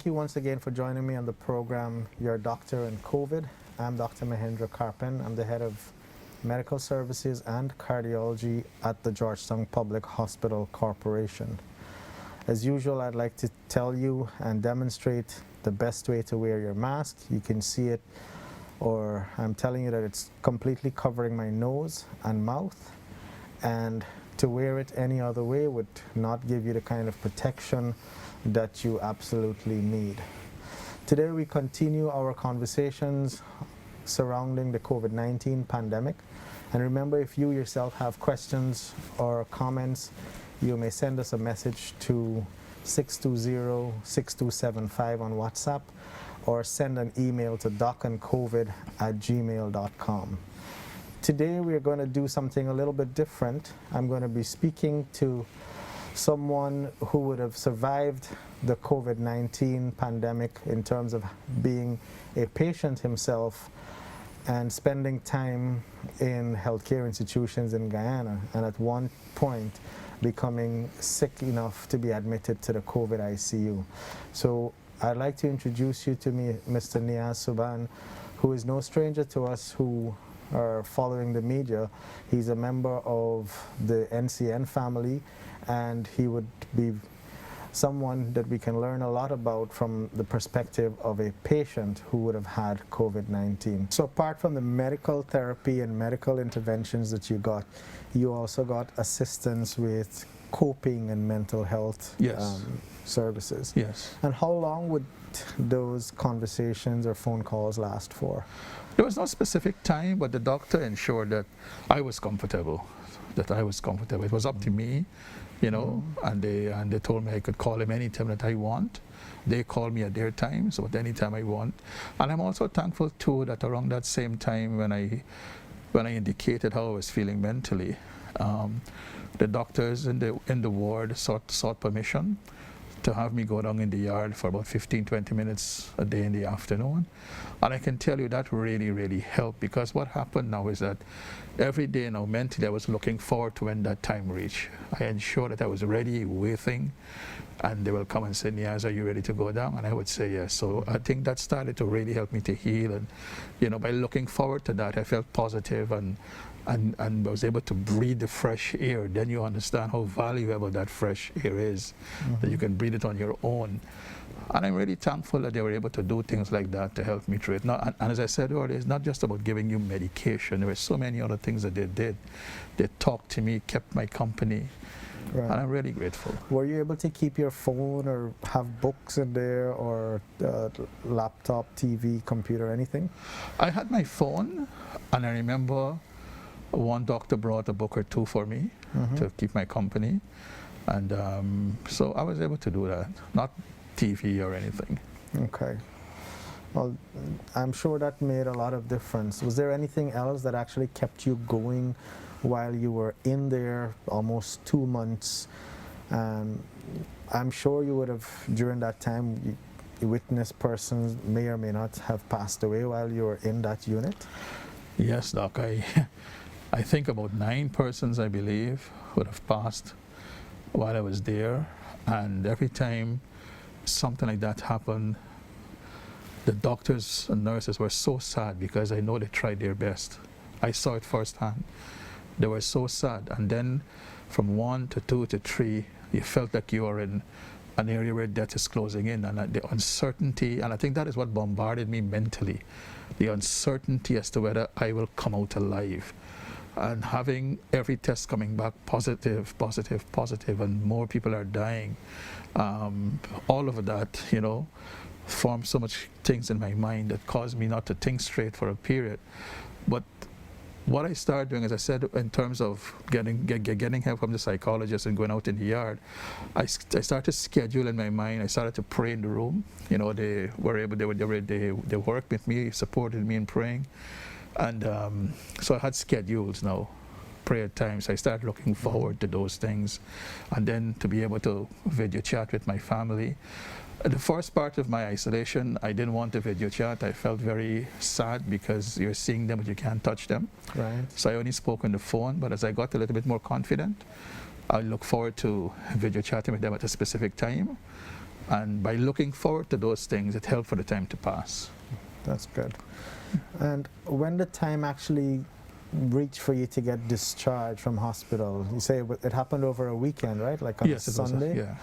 you once again for joining me on the program, Your Doctor in COVID. I'm Dr. Mahendra Carpen. I'm the head of Medical Services and Cardiology at the Georgetown Public Hospital Corporation. As usual, I'd like to tell you and demonstrate the best way to wear your mask. You can see it, or I'm telling you that it's completely covering my nose and mouth, and to wear it any other way would not give you the kind of protection that you absolutely need. Today we continue our conversations surrounding the COVID-19 pandemic. And remember, if you yourself have questions or comments, you may send us a message to 620-6275 on WhatsApp, or send an email to docandcovid@gmail.com. Today we're going to do something a little bit different. I'm going to be speaking to someone who would have survived the COVID-19 pandemic in terms of being a patient himself and spending time in healthcare institutions in Guyana, and at one point becoming sick enough to be admitted to the COVID ICU. So I'd like to introduce you to Mr. Niaz Subhan, who is no stranger to us who are following the media. He's a member of the NCN family, and he would be someone that we can learn a lot about from the perspective of a patient who would have had COVID-19. So apart from the medical therapy and medical interventions that you got, you also got assistance with coping and mental health services. Yes. And how long would those conversations or phone calls last for? There was no specific time, but the doctor ensured that I was comfortable, It was up to me, you know, and they told me I could call him anytime that I want. They call me at their time, so at any time I want. And I'm also thankful too that around that same time when I indicated how I was feeling mentally, the doctors in the ward sought permission to have me go down in the yard for about 15-20 minutes a day in the afternoon. And I can tell you that really, really helped, because what happened now is that every day now mentally I was looking forward to when that time reached. I ensured that I was ready, waiting, and they will come and say, Niaz, are you ready to go down? And I would say yes. So I think that started to really help me to heal, and you know, by looking forward to that, I felt positive and was able to breathe the fresh air. Then you understand how valuable that fresh air is, that you can breathe it on your own. And I'm really thankful that they were able to do things like that to help me through it. Now, and as I said earlier, it's not just about giving you medication. There were so many other things that they did. They talked to me, kept my company, and I'm really grateful. Were you able to keep your phone or have books in there, or laptop, TV, computer, anything? I had my phone, and I remember one doctor brought a book or two for me to keep my company, and so I was able to do that. Not TV or anything. Okay. Well, I'm sure that made a lot of difference. Was there anything else that actually kept you going while you were in there almost 2 months? I'm sure you would have, during that time, you witnessed persons may or may not have passed away while you were in that unit? Yes, Doc. I think about 9 persons, I believe, would have passed while I was there. And every time something like that happened, the doctors and nurses were so sad, because I know they tried their best. I saw it firsthand. They were so sad. And then from 1 to 2 to 3, you felt like you were in an area where death is closing in, and the uncertainty, and I think that is what bombarded me mentally, the uncertainty as to whether I will come out alive. And having every test coming back positive, positive, positive, and more people are dying, all of that, you know, formed so much things in my mind that caused me not to think straight for a period. But what I started doing, as I said, in terms of getting help from the psychologist and going out in the yard, I started to schedule in my mind. I started to pray in the room. You know, they worked with me, supported me in praying. And so I had schedules now, prayer times. I started looking forward to those things, and then to be able to video chat with my family. The first part of my isolation, I didn't want to video chat. I felt very sad because you're seeing them but you can't touch them. Right. So I only spoke on the phone, but as I got a little bit more confident, I look forward to video chatting with them at a specific time. And by looking forward to those things, it helped for the time to pass. That's good. And when the time actually reached for you to get discharged from hospital, you say it happened over a weekend, right? Like on Yes, a it was Sunday? yeah.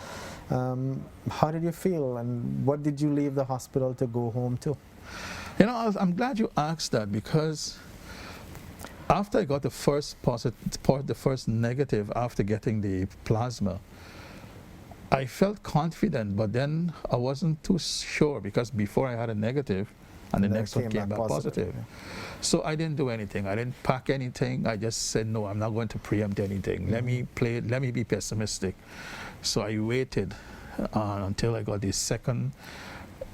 How did you feel, and what did you leave the hospital to go home to? You know, I'm glad you asked that, because after I got the first the first negative after getting the plasma, I felt confident, but then I wasn't too sure, because before I had a negative and the next one came back positive. Yeah. So I didn't do anything. I didn't pack anything. I just said, no, I'm not going to preempt anything. Let me be pessimistic. So I waited until I got the second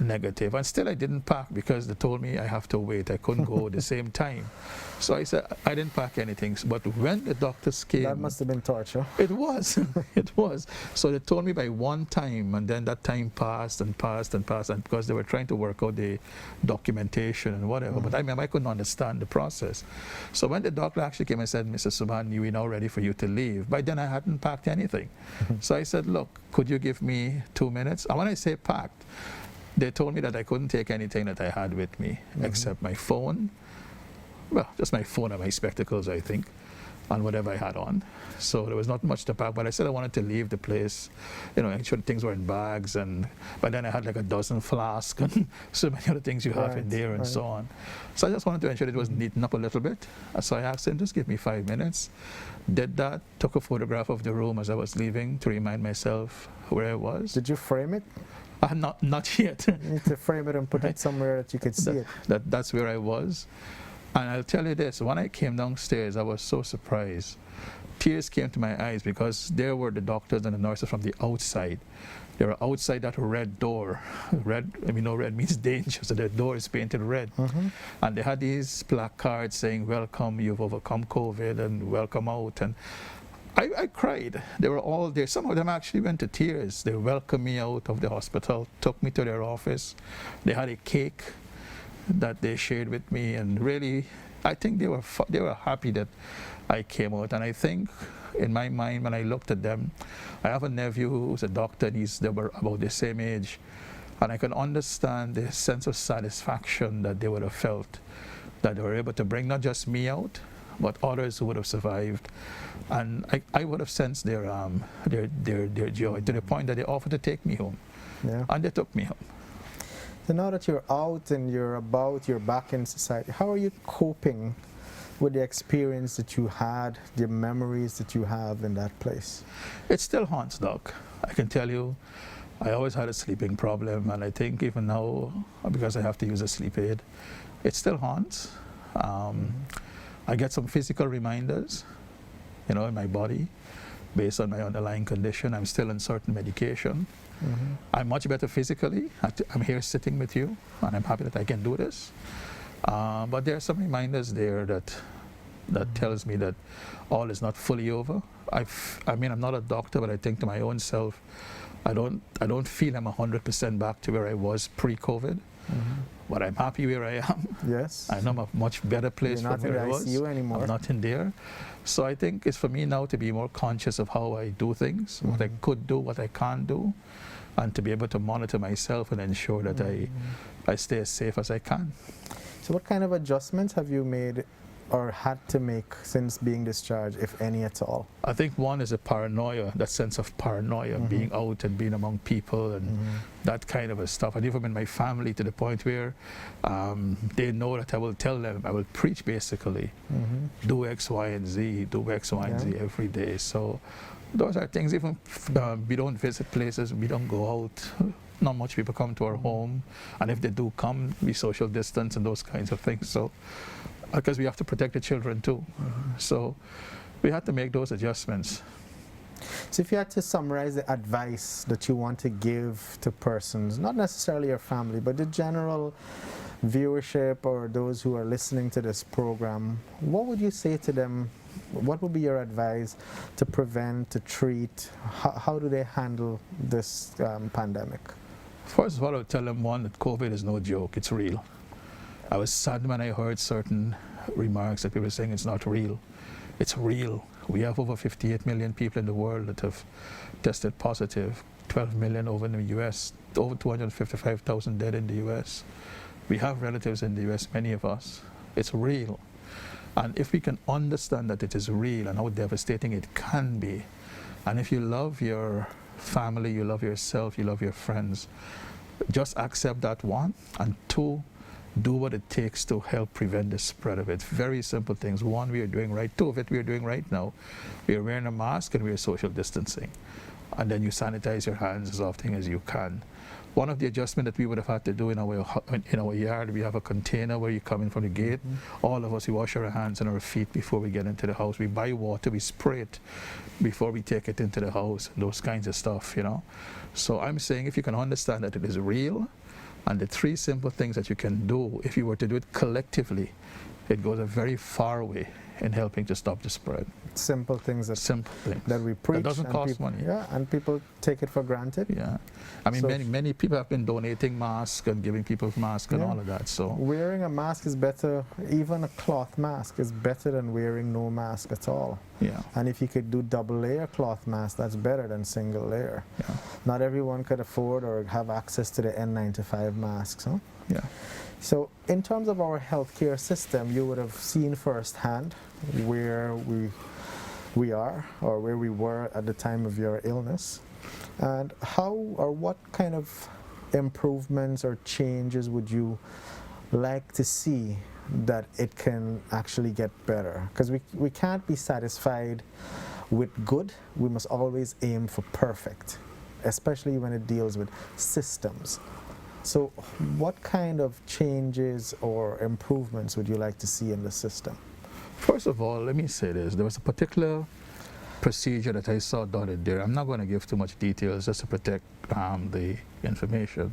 negative, and still I didn't pack, because they told me I have to wait. I couldn't go at the same time. So I said I didn't pack anything. But when the doctors came, That must have been torture. it was. It was. So they told me by one time, and then that time passed and passed and passed, and because they were trying to work out the documentation and whatever. But I remember I couldn't understand the process. So when the doctor actually came and said, Mr. Subhan, we're now ready for you to leave. By then I hadn't packed anything. So I said, look, could you give me 2 minutes? And when I say packed, they told me that I couldn't take anything that I had with me except my phone, well, just my phone and my spectacles, I think, and whatever I had on. So there was not much to pack, but I said I wanted to leave the place. You know, actually things were in bags, but then I had like a dozen flasks and so many other things you have in there and so on. So I just wanted to ensure it was neatened up a little bit. So I asked him, just give me 5 minutes. Did that, took a photograph of the room as I was leaving to remind myself where I was. Did you frame it? Not yet. You need to frame it and put it somewhere that you could see it. That's where I was. And I'll tell you this, when I came downstairs, I was so surprised. Tears came to my eyes, because there were the doctors and the nurses from the outside. They were outside that red door. Red, I mean, no, red means danger, so the door is painted red. And they had these placards saying, welcome, you've overcome COVID, and welcome out. And I cried. They were all there. Some of them actually went to tears. They welcomed me out of the hospital, took me to their office. They had a cake that they shared with me, and really, I think they were happy that I came out. And I think, in my mind, when I looked at them, I have a nephew who's a doctor, and they were about the same age, and I can understand the sense of satisfaction that they would have felt, that they were able to bring not just me out, but others who would have survived. And I would have sensed their joy, to the point that they offered to take me home. Yeah. And they took me home. So now that you're out and you're back in society, how are you coping with the experience that you had, the memories that you have in that place? It still haunts, Doc. I can tell you, I always had a sleeping problem, and I think even now, because I have to use a sleep aid, it still haunts. I get some physical reminders, you know, in my body, based on my underlying condition. I'm still on certain medication. I'm much better physically. I'm here sitting with you, and I'm happy that I can do this. But there are some reminders there that tells me that all is not fully over. I mean, I'm not a doctor, but I think to my own self, I don't feel I'm 100% back to where I was pre-COVID. But I'm happy where I am. Yes. I know I'm a much better place You're from where I was. Not in the ICU anymore. I'm not in there. So I think it's for me now to be more conscious of how I do things, what I could do, what I can't do, and to be able to monitor myself and ensure that I stay as safe as I can. So what kind of adjustments have you made or had to make since being discharged, if any at all? I think one is a paranoia, that sense of paranoia, being out and being among people and that kind of a stuff. And even in my family, to the point where they know that I will tell them, I will preach basically, do X, Y, and Z, do X, Y, and Z every day. So those are things, even we don't visit places, we don't go out, not much people come to our home, and if they do come, we social distance and those kinds of things. So because we have to protect the children too. So we had to make those adjustments. So if you had to summarize the advice that you want to give to persons, not necessarily your family, but the general viewership or those who are listening to this program, what would you say to them? What would be your advice to prevent, to treat? How do they handle this pandemic? First of all, I would tell them, one, that COVID is no joke, it's real. I was sad when I heard certain remarks that people were saying it's not real. It's real. We have over 58 million people in the world that have tested positive, 12 million over in the US, over 255,000 dead in the U.S. We have relatives in the U.S., many of us. It's real. And if we can understand that it is real and how devastating it can be, and if you love your family, you love yourself, you love your friends, just accept that, one, and two, do what it takes to help prevent the spread of it. Very simple things. One, we are doing right. Two of it we are doing right now. We are wearing a mask and we are social distancing. And then you sanitize your hands as often as you can. One of the adjustments that we would have had to do in our yard, we have a container where you come in from the gate. All of us, we wash our hands and our feet before we get into the house. We buy water, we spray it before we take it into the house, those kinds of stuff, you know. So I'm saying if you can understand that it is real, and the three simple things that you can do, if you were to do it collectively, it goes a very far way in helping to stop the spread. Simple things that we preach. That doesn't cost money. Yeah, and people take it for granted. Yeah, I mean, so many people have been donating masks and giving people masks and all of that. So wearing a mask is better. Even a cloth mask is better than wearing no mask at all. Yeah. And if you could do double layer cloth mask, that's better than single layer. Yeah. Not everyone could afford or have access to the N95 masks, huh? Yeah. So in terms of our healthcare system, you would have seen firsthand where we are, or where we were at the time of your illness, and how or what kind of improvements or changes would you like to see that it can actually get better? Because we can't be satisfied with good. We must always aim for perfect, especially when it deals with systems. So what kind of changes or improvements would you like to see in the system? First of all, let me say this. There was a particular procedure that I saw dotted there. I'm not going to give too much details just to protect the information.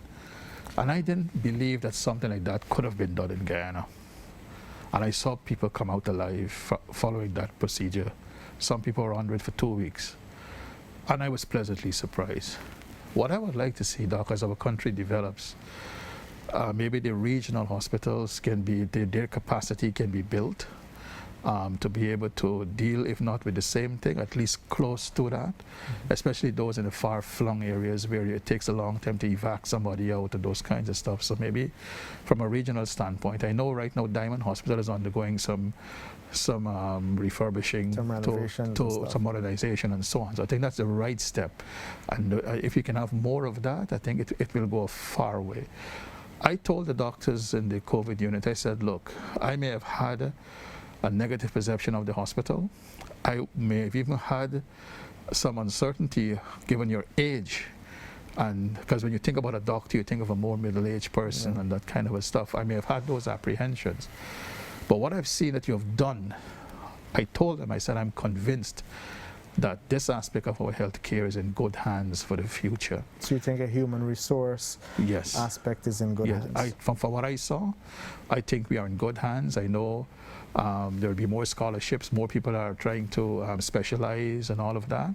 And I didn't believe that something like that could have been done in Guyana. And I saw people come out alive following that procedure. Some people were under it for 2 weeks. And I was pleasantly surprised. What I would like to see, Doc, as our country develops, maybe the regional hospitals can be, their capacity can be built to be able to deal, if not with the same thing, at least close to that, especially those in the far-flung areas where it takes a long time to evac somebody out and those kinds of stuff. So maybe from a regional standpoint, I know right now Diamond Hospital is undergoing some refurbishing, some modernization and so on. So I think that's the right step. And if you can have more of that, I think it will go a far way. I told the doctors in the COVID unit, I said, look, I may have had a negative perception of the hospital. I may have even had some uncertainty given your age. And because when you think about a doctor, you think of a more middle-aged person and that kind of stuff. I may have had those apprehensions. But what I've seen that you have done, I told them, I said, I'm convinced that this aspect of our health care is in good hands for the future. So you think a human resource aspect is in good hands? From what I saw, I think we are in good hands. I know there will be more scholarships, more people are trying to specialize and all of that.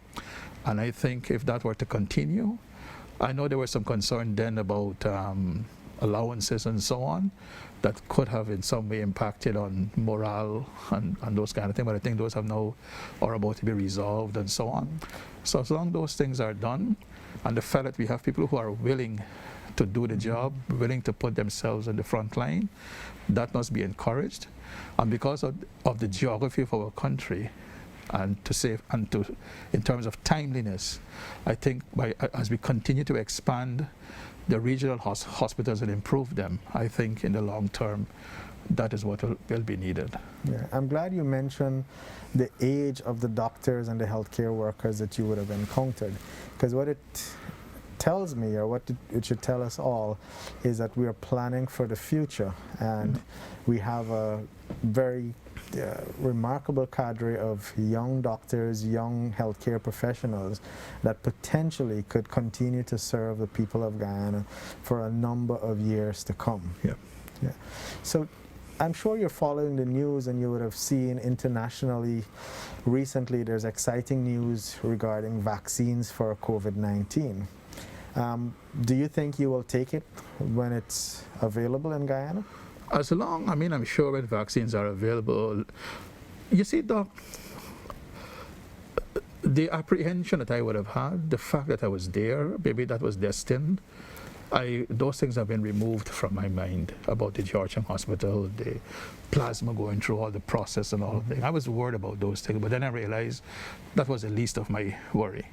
And I think if that were to continue, I know there was some concern then about allowances and so on that could have in some way impacted on morale and those kind of things, but I think those have now are about to be resolved and so on. So as long as those things are done, and the fact that we have people who are willing to do the job, willing to put themselves in the front line, that must be encouraged. And because of the geography of our country, and in terms of timeliness, I think as we continue to expand the regional hospitals and improve them, I think in the long term, that is what will be needed. Yeah, I'm glad you mentioned the age of the doctors and the healthcare workers that you would have encountered, because what it tells me, or what it should tell us all, is that we are planning for the future, and we have a very remarkable cadre of young doctors, young healthcare professionals that potentially could continue to serve the people of Guyana for a number of years to come. Yeah. So I'm sure you're following the news, and you would have seen internationally recently there's exciting news regarding vaccines for COVID-19. Do you think you will take it when it's available in Guyana? I'm sure when vaccines are available. You see, Doc, the apprehension that I would have had, the fact that I was there, maybe that was destined. those things have been removed from my mind about the Georgetown Hospital, the plasma going through all the process and all of that. I was worried about those things, but then I realized that was the least of my worry.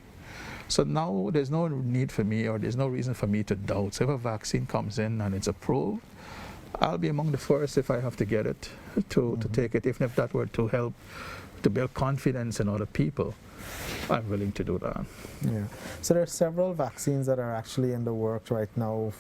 So now there's no need for me, or there's no reason for me to doubt. So if a vaccine comes in and it's approved, I'll be among the first, if I have to get it, to take it, even if that were to help to build confidence in other people. I'm willing to do that. Yeah. So there are several vaccines that are actually in the works right now.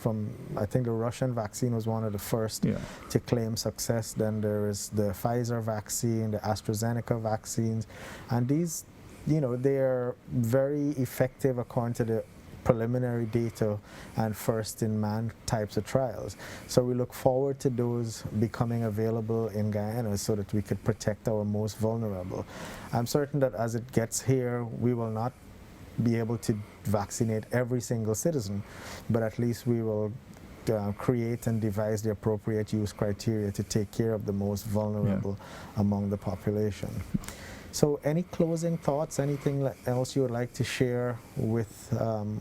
I think the Russian vaccine was one of the first to claim success. Then there is the Pfizer vaccine, the AstraZeneca vaccines, and these, they are very effective according to the preliminary data and first-in-man types of trials. So we look forward to those becoming available in Guyana so that we could protect our most vulnerable. I'm certain that as it gets here, we will not be able to vaccinate every single citizen, but at least we will create and devise the appropriate use criteria to take care of the most vulnerable among the population. So any closing thoughts, anything else you would like to share with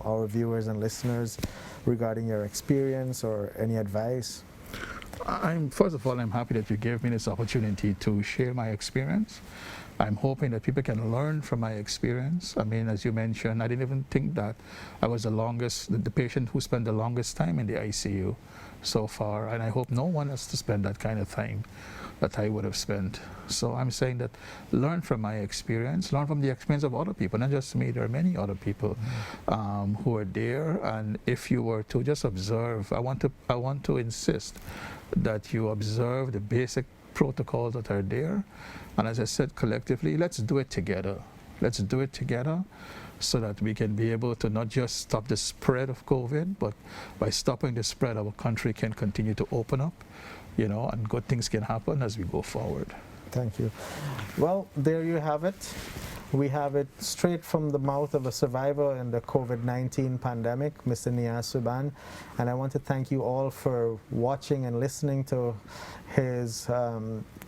our viewers and listeners regarding your experience or any advice? First of all, I'm happy that you gave me this opportunity to share my experience. I'm hoping that people can learn from my experience. I mean, as you mentioned, I didn't even think that I was the patient who spent the longest time in the ICU so far, and I hope no one has to spend that kind of time that I would have spent. So I'm saying that learn from my experience, learn from the experience of other people, not just me. There are many other people who are there, and if you were to just observe, I want to insist that you observe the basic protocols that are there, and as I said, collectively, let's do it together. Let's do it together so that we can be able to not just stop the spread of COVID, but by stopping the spread, our country can continue to open up, and good things can happen as we go forward. Thank you. Well, there you have it. We have it straight from the mouth of a survivor in the COVID-19 pandemic, Mr. Niaz Suban. And I want to thank you all for watching and listening to his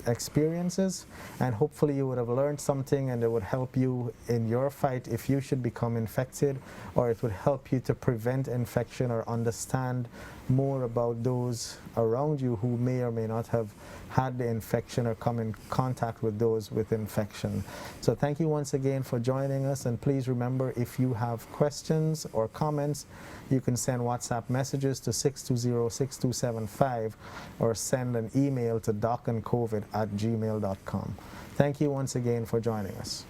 experiences. And hopefully you would have learned something, and it would help you in your fight if you should become infected, or it would help you to prevent infection or understand more about those around you who may or may not have had the infection or come in contact with those with infection. So thank you once again for joining us, and please remember, if you have questions or comments, you can send WhatsApp messages to 620-6275 or send an email to docandcovid@gmail.com. Thank you once again for joining us.